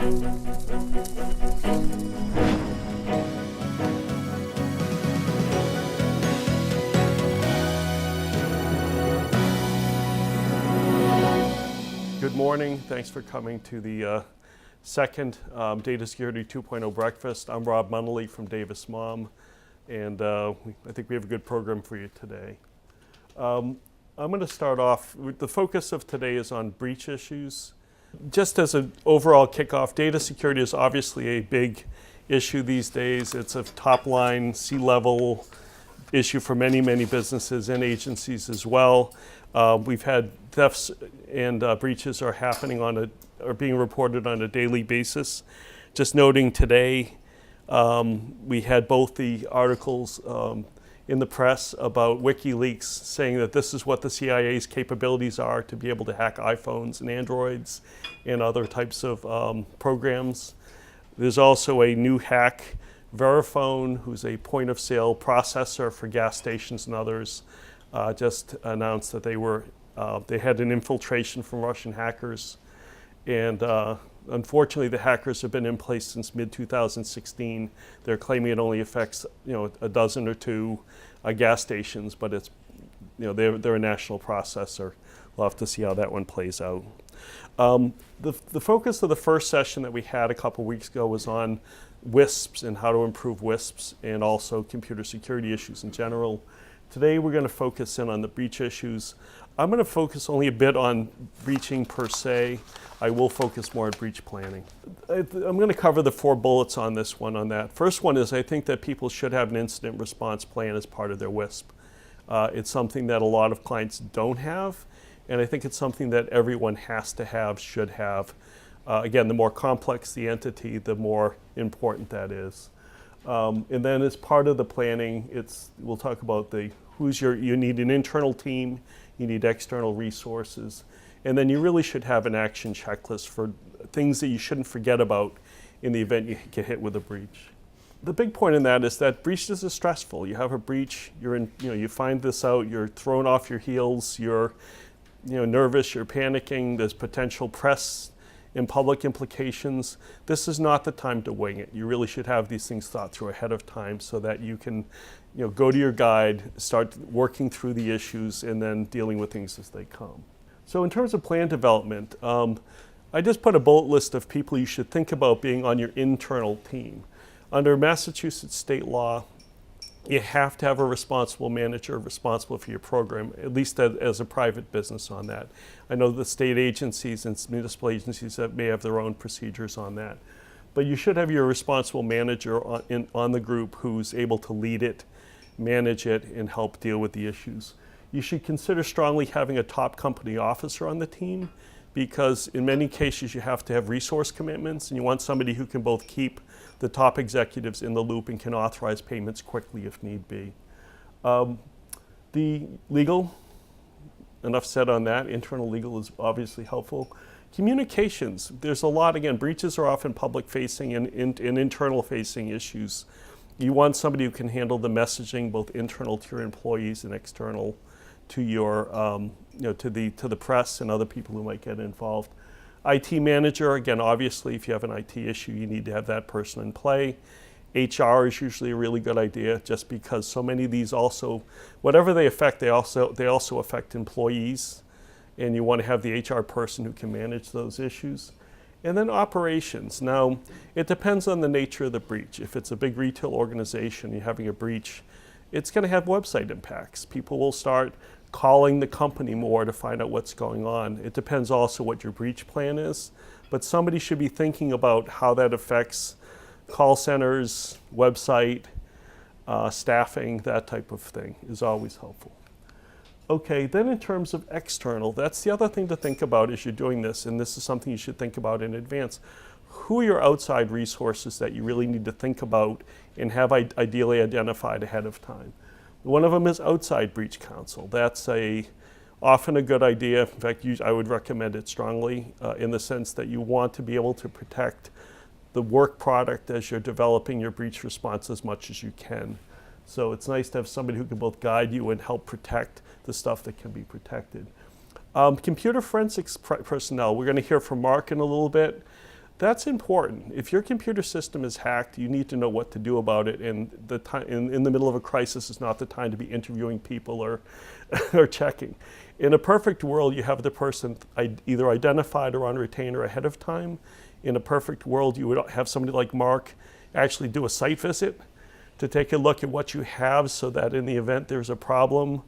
Good morning. Thanks for coming to the second Data Security 2.0 breakfast. I'm Rob Munnelly from Davis Mom, and I think we have a good program for you today. I'm going to start off with the focus of today is on breach issues. Just as an overall kickoff, data security is obviously a big issue these days. It's a top-line, C-level issue for many, many businesses and agencies as well. We've had thefts and breaches are happening are being reported on a daily basis. Just noting today, we had both the articles in the press about WikiLeaks saying that this is what the CIA's capabilities are to be able to hack iPhones and Androids and other types of programs. There's also a new hack, Verifone, who's a point-of-sale processor for gas stations and others, just announced that they had an infiltration from Russian hackers, and unfortunately the hackers have been in place since mid-2016. They're claiming it only affects a dozen or two gas stations, but it's they're a national processor. We'll have to see how that one plays out. The focus of the first session that we had a couple weeks ago was on WISPs and how to improve WISPs and also computer security issues in general. Today we're going to focus in on the breach issues. I'm going to focus only a bit on breaching per se. I will focus more on breach planning. I'm going to cover the 4 bullets on this one on that. First one is I think that people should have an incident response plan as part of their WISP. It's something that a lot of clients don't have, and I think it's something that everyone has to have, should have. Again, the more complex the entity, the more important that is. And then as part of the planning, we'll talk about you need an internal team, you need external resources, and then you really should have an action checklist for things that you shouldn't forget about in the event you get hit with a breach. The big point in that is that breaches are stressful. You have a breach, you find this out, you're thrown off your heels, you're nervous, you're panicking, there's potential press and public implications. This is not the time to wing it. You really should have these things thought through ahead of time so that you can go to your guide, start working through the issues, and then dealing with things as they come. So in terms of plan development, I just put a bullet list of people you should think about being on your internal team. Under Massachusetts state law, you have to have a responsible manager responsible for your program, at least as a private business on that. I know the state agencies and municipal agencies that may have their own procedures on that. But you should have your responsible manager on the group who's able to lead it, manage it, and help deal with the issues. You should consider strongly having a top company officer on the team, because in many cases you have to have resource commitments, and you want somebody who can both keep the top executives in the loop and can authorize payments quickly if need be. The legal, enough said on that. Internal legal is obviously helpful. Communications, there's a lot, again, breaches are often public facing and internal facing issues. You want somebody who can handle the messaging, both internal to your employees and external to your, to the press and other people who might get involved. IT manager, again, obviously, if you have an IT issue, you need to have that person in play. HR is usually a really good idea, just because so many of these also, whatever they affect, they also affect employees, and you want to have the HR person who can manage those issues. And then operations. Now, it depends on the nature of the breach. If it's a big retail organization, you're having a breach, it's going to have website impacts. People will start calling the company more to find out what's going on. It depends also what your breach plan is, but somebody should be thinking about how that affects call centers, website, staffing, that type of thing is always helpful. Okay, then in terms of external, that's the other thing to think about as you're doing this, and this is something you should think about in advance. Who are your outside resources that you really need to think about and have ideally identified ahead of time? One of them is outside breach counsel. That's often a good idea. In fact, I would recommend it strongly in the sense that you want to be able to protect the work product as you're developing your breach response as much as you can. So it's nice to have somebody who can both guide you and help protect the stuff that can be protected. Computer forensics personnel, we're going to hear from Mark in a little bit. That's important. If your computer system is hacked, you need to know what to do about it. And the time in the middle of a crisis is not the time to be interviewing people or, or checking. In a perfect world, you have the person either identified or on retainer ahead of time. In a perfect world, you would have somebody like Mark actually do a site visit to take a look at what you have, so that in the event there's a problem,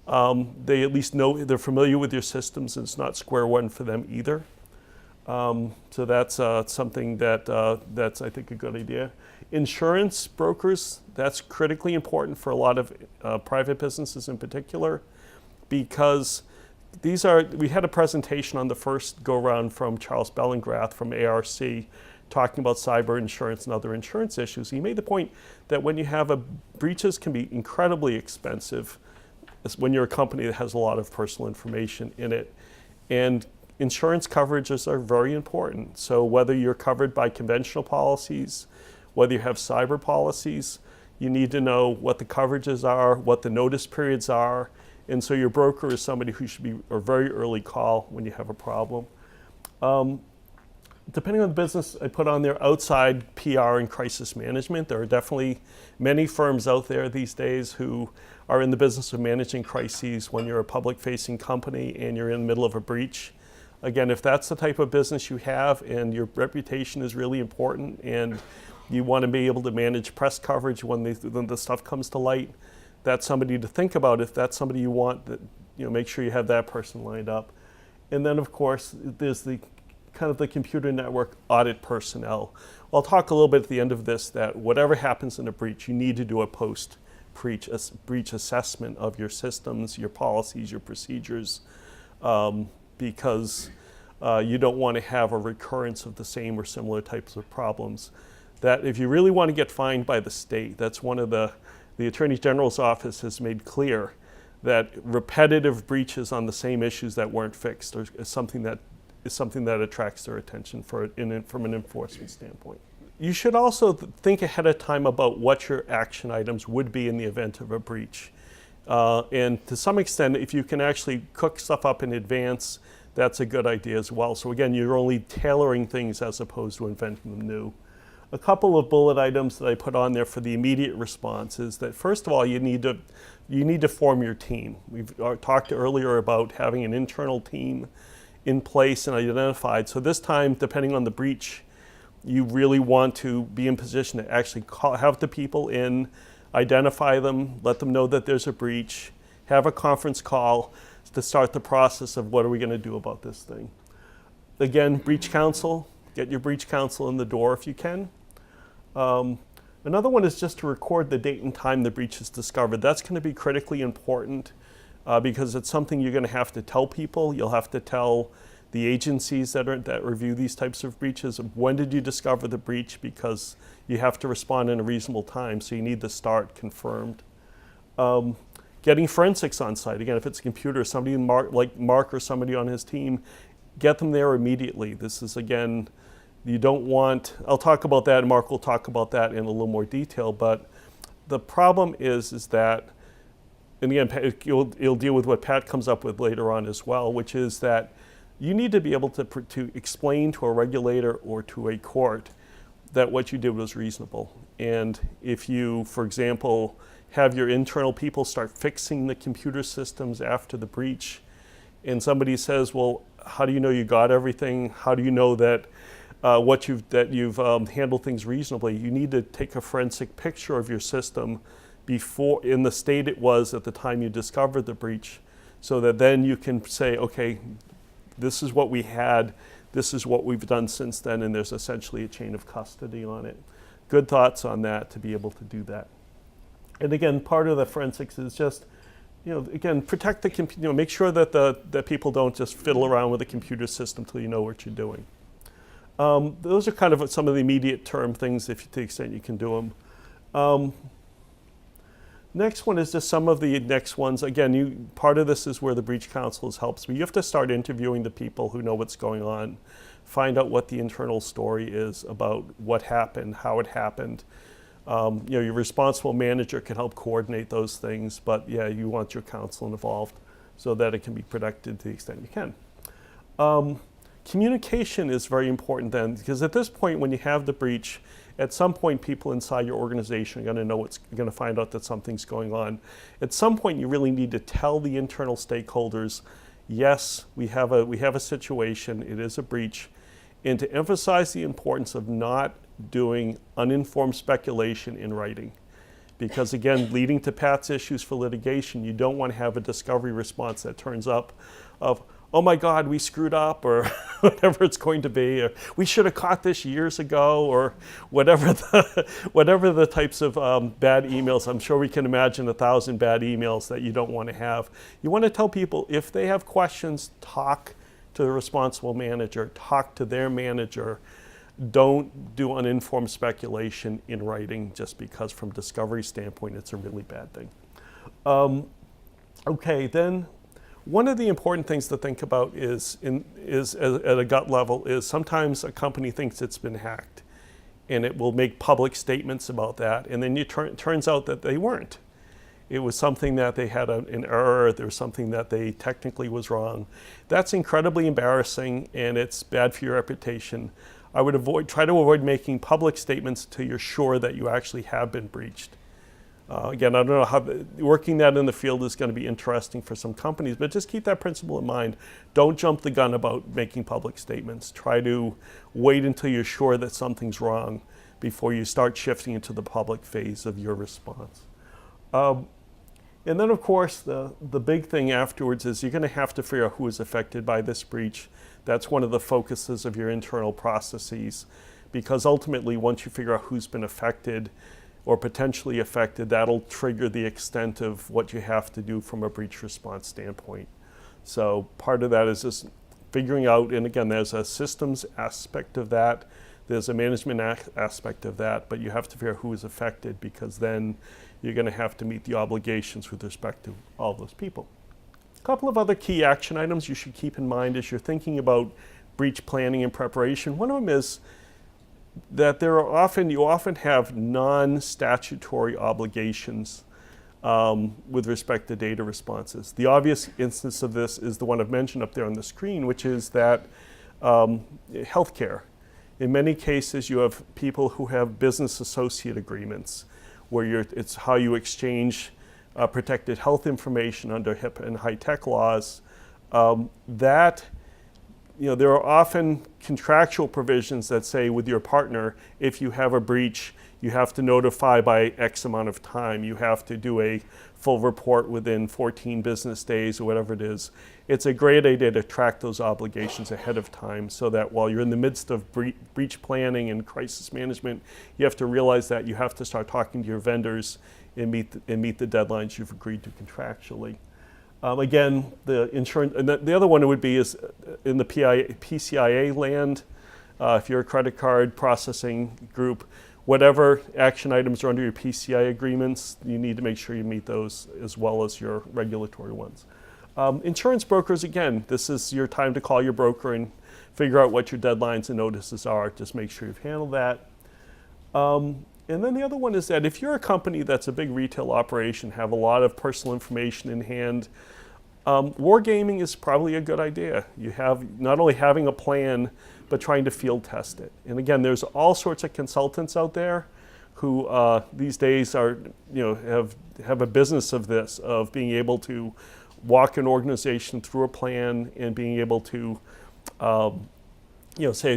they at least know, they're familiar with your systems, and it's not square one for them either. So that's something that's, I think, a good idea. Insurance brokers, that's critically important for a lot of private businesses in particular, because we had a presentation on the first go-round from Charles Bellingrath from ARC talking about cyber insurance and other insurance issues. He made the point that when you have breaches can be incredibly expensive when you're a company that has a lot of personal information in it. And insurance coverages are very important. So whether you're covered by conventional policies, whether you have cyber policies, you need to know what the coverages are, what the notice periods are. And so your broker is somebody who should be a very early call when you have a problem. Depending on the business, I put on there outside PR and crisis management. There are definitely many firms out there these days who are in the business of managing crises when you're a public-facing company and you're in the middle of a breach. Again, if that's the type of business you have and your reputation is really important and you want to be able to manage press coverage when the stuff comes to light, that's somebody to think about. If that's somebody you want, make sure you have that person lined up. And then, of course, there's the kind of the computer network audit personnel. I'll talk a little bit at the end of this that whatever happens in a breach, you need to do a post-breach breach assessment of your systems, your policies, your procedures, because you don't want to have a recurrence of the same or similar types of problems. That if you really want to get fined by the state, that's one of the Attorney General's office has made clear that repetitive breaches on the same issues that weren't fixed is something that attracts their attention from an enforcement standpoint. You should also think ahead of time about what your action items would be in the event of a breach. And to some extent, if you can actually cook stuff up in advance, that's a good idea as well. So again, you're only tailoring things as opposed to inventing them new. A couple of bullet items that I put on there for the immediate response is that, first of all, you need to form your team. We've talked earlier about having an internal team in place and identified. So this time, depending on the breach, you really want to be in position to actually have the people in, identify them, let them know that there's a breach, have a conference call to start the process of what are we going to do about this thing. Again, breach counsel, get your breach counsel in the door if you can. Another one is just to record the date and time the breach is discovered. That's going to be critically important because it's something you're going to have to tell people. You'll have to tell the agencies that review these types of breaches, when did you discover the breach, because you have to respond in a reasonable time, so you need the start confirmed. Getting forensics on site. Again, if it's a computer, somebody like Mark or somebody on his team, get them there immediately. This is, again, you don't want, I'll talk about that, and Mark will talk about that in a little more detail, but the problem is that, and again, it'll deal with what Pat comes up with later on as well, which is that you need to be able to explain to a regulator or to a court that what you did was reasonable. And if you, for example, have your internal people start fixing the computer systems after the breach, and somebody says, well, how do you know you got everything? How do you know that you've handled things reasonably? You need to take a forensic picture of your system before, in the state it was at the time you discovered the breach, so that then you can say, okay, this is what we had, this is what we've done since then, and there's essentially a chain of custody on it. Good thoughts on that to be able to do that. And again, part of the forensics is just, again, protect the computer, make sure that that people don't just fiddle around with the computer system till you know what you're doing. Those are kind of some of the immediate term things, to the extent you can do them. Next one is just some of the next ones. Again, part of this is where the breach counsel helps, but you have to start interviewing the people who know what's going on, find out what the internal story is about what happened, how it happened. Your responsible manager can help coordinate those things, but yeah, you want your counsel involved so that it can be protected to the extent you can. Communication is very important then, because at this point when you have the breach, at some point people inside your organization are going to find out that something's going on. At some point you really need to tell the internal stakeholders, yes, we have a situation, it is a breach, and to emphasize the importance of not doing uninformed speculation in writing. Because again, leading to Pat's issues for litigation, you don't want to have a discovery response that turns up of, oh my God, we screwed up, or whatever it's going to be, or we should have caught this years ago, or whatever the types of bad emails. I'm sure we can imagine 1,000 bad emails that you don't want to have. You want to tell people, if they have questions, talk to the responsible manager, talk to their manager. Don't do uninformed speculation in writing, just because from discovery standpoint, it's a really bad thing. Okay, then one of the important things to think about is at a gut level is sometimes a company thinks it's been hacked, and it will make public statements about that, and then it turns out that they weren't. It was something that they had an error, there was something that they technically was wrong. That's incredibly embarrassing, and it's bad for your reputation. I would try to avoid making public statements until you're sure that you actually have been breached. Again, I don't know how working that in the field is going to be interesting for some companies, but just keep that principle in mind. Don't jump the gun about making public statements. Try to wait until you're sure that something's wrong before you start shifting into the public phase of your response. And then, of course, the big thing afterwards is you're going to have to figure out who is affected by this breach. That's one of the focuses of your internal processes, because ultimately, once you figure out who's been affected or potentially affected, that'll trigger the extent of what you have to do from a breach response standpoint. So part of that is just figuring out, and again, there's a systems aspect of that, there's a management aspect of that, but you have to figure out who is affected, because then you're going to have to meet the obligations with respect to all those people. A couple of other key action items you should keep in mind as you're thinking about breach planning and preparation. One of them is that you often have non-statutory obligations with respect to data responses. The obvious instance of this is the one I've mentioned up there on the screen, which is that healthcare. In many cases, you have people who have business associate agreements, where it's how you exchange protected health information under HIPAA and high-tech laws. There are often contractual provisions that say with your partner, if you have a breach, you have to notify by X amount of time. You have to do a full report within 14 business days or whatever it is. It's a great idea to track those obligations ahead of time, so that while you're in the midst of breach planning and crisis management, you have to realize that you have to start talking to your vendors and meet the deadlines you've agreed to contractually. Again, the insurance, and the other one would be is in the PCIA land. If you're a credit card processing group, whatever action items are under your PCI agreements, you need to make sure you meet those as well as your regulatory ones. Insurance brokers, again, this is your time to call your broker and figure out what your deadlines and notices are. Just make sure you've handled that. And then the other one is that if you're a company that's a big retail operation, have a lot of personal information in hand, wargaming is probably a good idea. You have not only having a plan, but trying to field test it. And again, there's all sorts of consultants out there who these days are, have a business of this, of being able to walk an organization through a plan and being able to,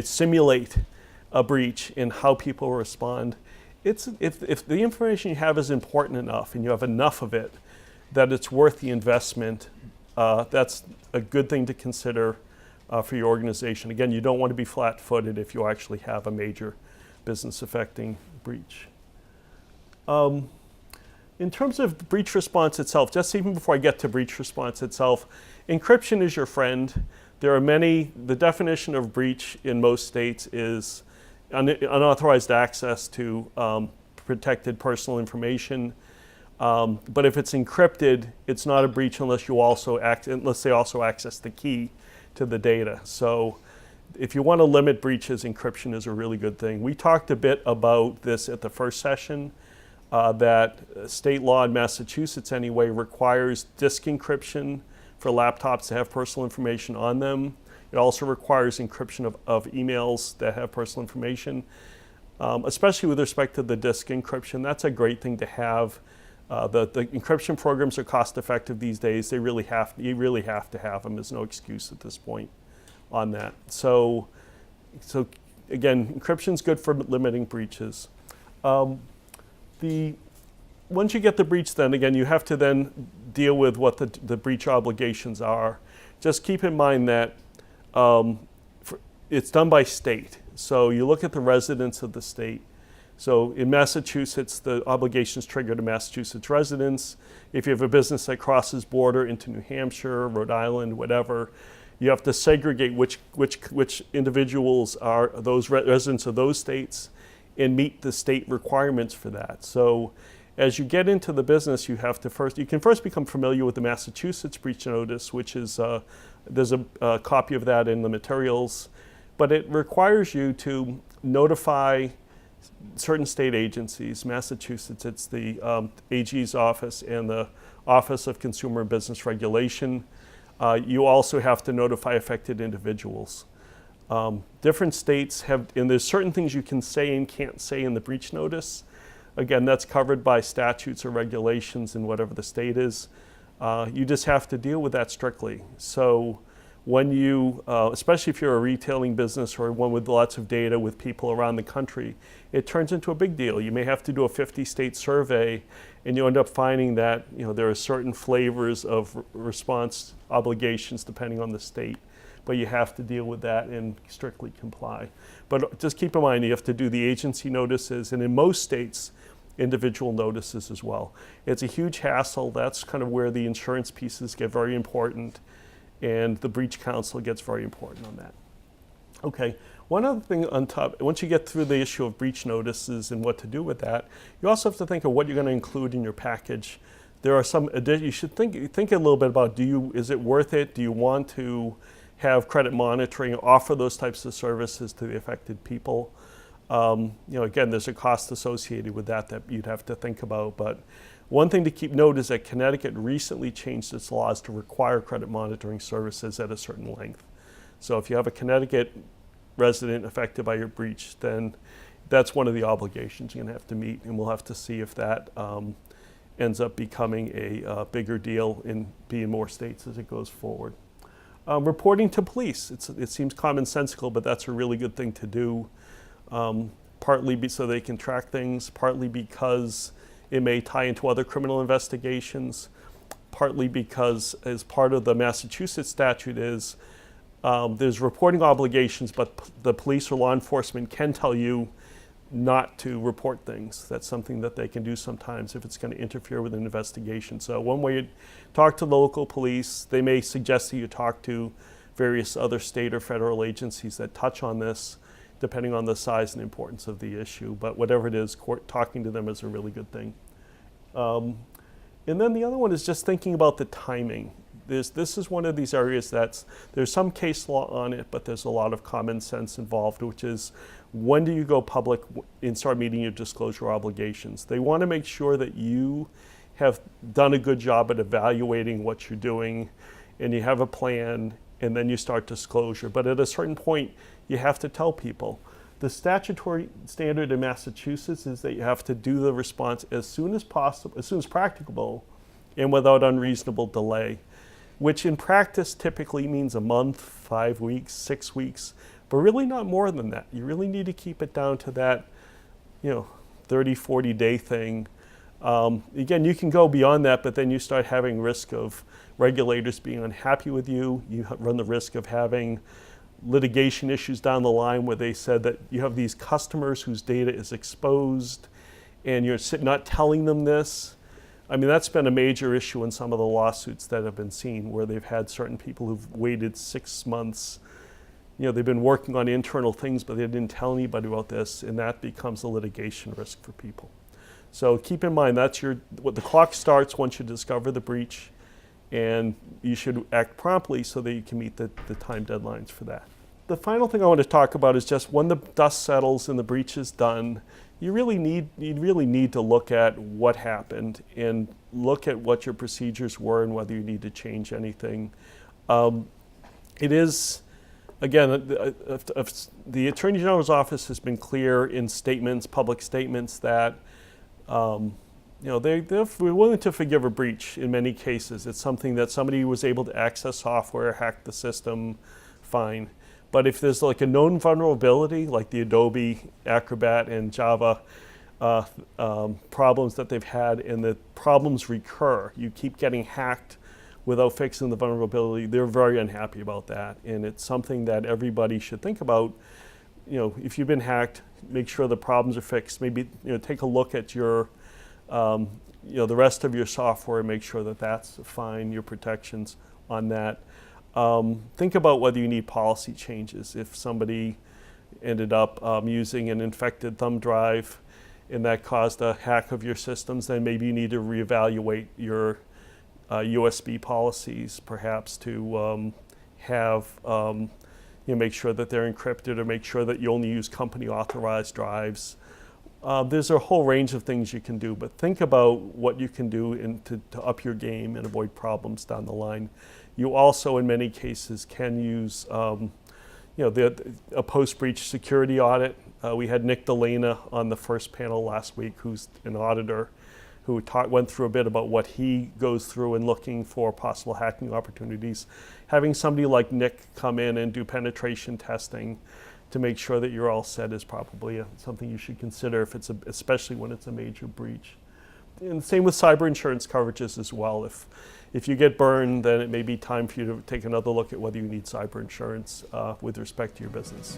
simulate a breach and how people respond. If the information you have is important enough and you have enough of it that it's worth the investment, that's a good thing to consider for your organization. Again, you don't want to be flat-footed if you actually have a major business-affecting breach. In terms of breach response itself, just even before I get to breach response itself, encryption is your friend. There are the definition of breach in most states is unauthorized access to protected personal information. But if it's encrypted, it's not a breach unless they also access the key to the data. So if you want to limit breaches, encryption is a really good thing. We talked a bit about this at the first session, that state law in Massachusetts anyway requires disk encryption for laptops to have personal information on them. It also requires encryption of emails that have personal information, especially with respect to the disk encryption. That's a great thing to have. The encryption programs are cost effective these days. You really have to have them. There's no excuse at this point on that. So again, encryption's good for limiting breaches. Once you get the breach, then again, you have to then deal with what the breach obligations are. Just keep in mind that it's done by state. So you look at the residents of the state. So in Massachusetts, the obligations trigger to Massachusetts residents. If you have a business that crosses border into New Hampshire, Rhode Island, whatever, you have to segregate which individuals are those residents of those states and meet the state requirements for that. So as you get into the business, you can first become familiar with the Massachusetts breach notice, which is, there's a copy of that in the materials, but it requires you to notify certain state agencies. Massachusetts, it's the AG's office and the Office of Consumer and Business Regulation. You also have to notify affected individuals. Different states have, and there's certain things you can say and can't say in the breach notice. Again, that's covered by statutes or regulations in whatever the state is. You just have to deal with that strictly. So when you, especially if you're a retailing business or one with lots of data with people around the country, it turns into a big deal. You may have to do a 50-state survey, and you end up finding that there are certain flavors of response obligations depending on the state, but you have to deal with that and strictly comply. But just keep in mind, you have to do the agency notices, and in most states, individual notices as well. It's a huge hassle. That's kind of where the insurance pieces get very important, and the breach counsel gets very important on that. Okay, one other thing on top, once you get through the issue of breach notices and what to do with that, you also have to think of what you're going to include in your package. There are some, you should think a little bit about, is it worth it? Do you want to have credit monitoring, offer those types of services to the affected people? Again, there's a cost associated with that you'd have to think about, but one thing to keep note is that Connecticut recently changed its laws to require credit monitoring services at a certain length. So if you have a Connecticut resident affected by your breach, then that's one of the obligations you're going to have to meet, and we'll have to see if that ends up becoming a bigger deal in being more states as it goes forward. Reporting to police, it seems commonsensical, but that's a really good thing to do, partly so they can track things, partly because it may tie into other criminal investigations, partly because as part of the Massachusetts statute there's reporting obligations, but the police or law enforcement can tell you not to report things. That's something that they can do sometimes if it's going to interfere with an investigation. So one way you talk to the local police, they may suggest that you talk to various other state or federal agencies that touch on this, depending on the size and importance of the issue. But whatever it is, talking to them is a really good thing. And then the other one is just thinking about the timing. This is one of these areas there's some case law on it, but there's a lot of common sense involved, which is when do you go public and start meeting your disclosure obligations? They want to make sure that you have done a good job at evaluating what you're doing, and you have a plan, and then you start disclosure. But at a certain point, you have to tell people. The statutory standard in Massachusetts is that you have to do the response as soon as possible, as soon as practicable, and without unreasonable delay, which in practice typically means a month, 5 weeks, 6 weeks, but really not more than that. You really need to keep it down to that 30, 40-day thing. Again, you can go beyond that, but then you start having risk of regulators being unhappy with you. You run the risk of having litigation issues down the line where they said that you have these customers whose data is exposed and you're not telling them this. I mean, that's been a major issue in some of the lawsuits that have been seen, where they've had certain people who've waited 6 months. They've been working on internal things, but they didn't tell anybody about this, and that becomes a litigation risk for people. So keep in mind, what the clock starts once you discover the breach, and you should act promptly so that you can meet the time deadlines for that. The final thing I want to talk about is just when the dust settles and the breach is done, you really need to look at what happened and look at what your procedures were and whether you need to change anything. It is again, the Attorney General's office has been clear in statements, public statements, that they're willing to forgive a breach in many cases. It's something that somebody was able to access software, hack the system, fine. But if there's like a known vulnerability, like the Adobe, Acrobat, and Java problems that they've had, and the problems recur, you keep getting hacked without fixing the vulnerability, they're very unhappy about that. And it's something that everybody should think about. If you've been hacked, make sure the problems are fixed. Maybe take a look at your the rest of your software and make sure that that's fine, your protections on that. Think about whether you need policy changes. If somebody ended up using an infected thumb drive and that caused a hack of your systems, then maybe you need to reevaluate your USB policies, perhaps, to make sure that they're encrypted, or make sure that you only use company authorized drives. There's a whole range of things you can do, but think about what you can do to up your game and avoid problems down the line. You also, in many cases, can use a post-breach security audit. We had Nick Delana on the first panel last week, who's an auditor, who went through a bit about what he goes through in looking for possible hacking opportunities. Having somebody like Nick come in and do penetration testing to make sure that you're all set is probably something you should consider, especially when it's a major breach. And same with cyber insurance coverages as well. If you get burned, then it may be time for you to take another look at whether you need cyber insurance with respect to your business.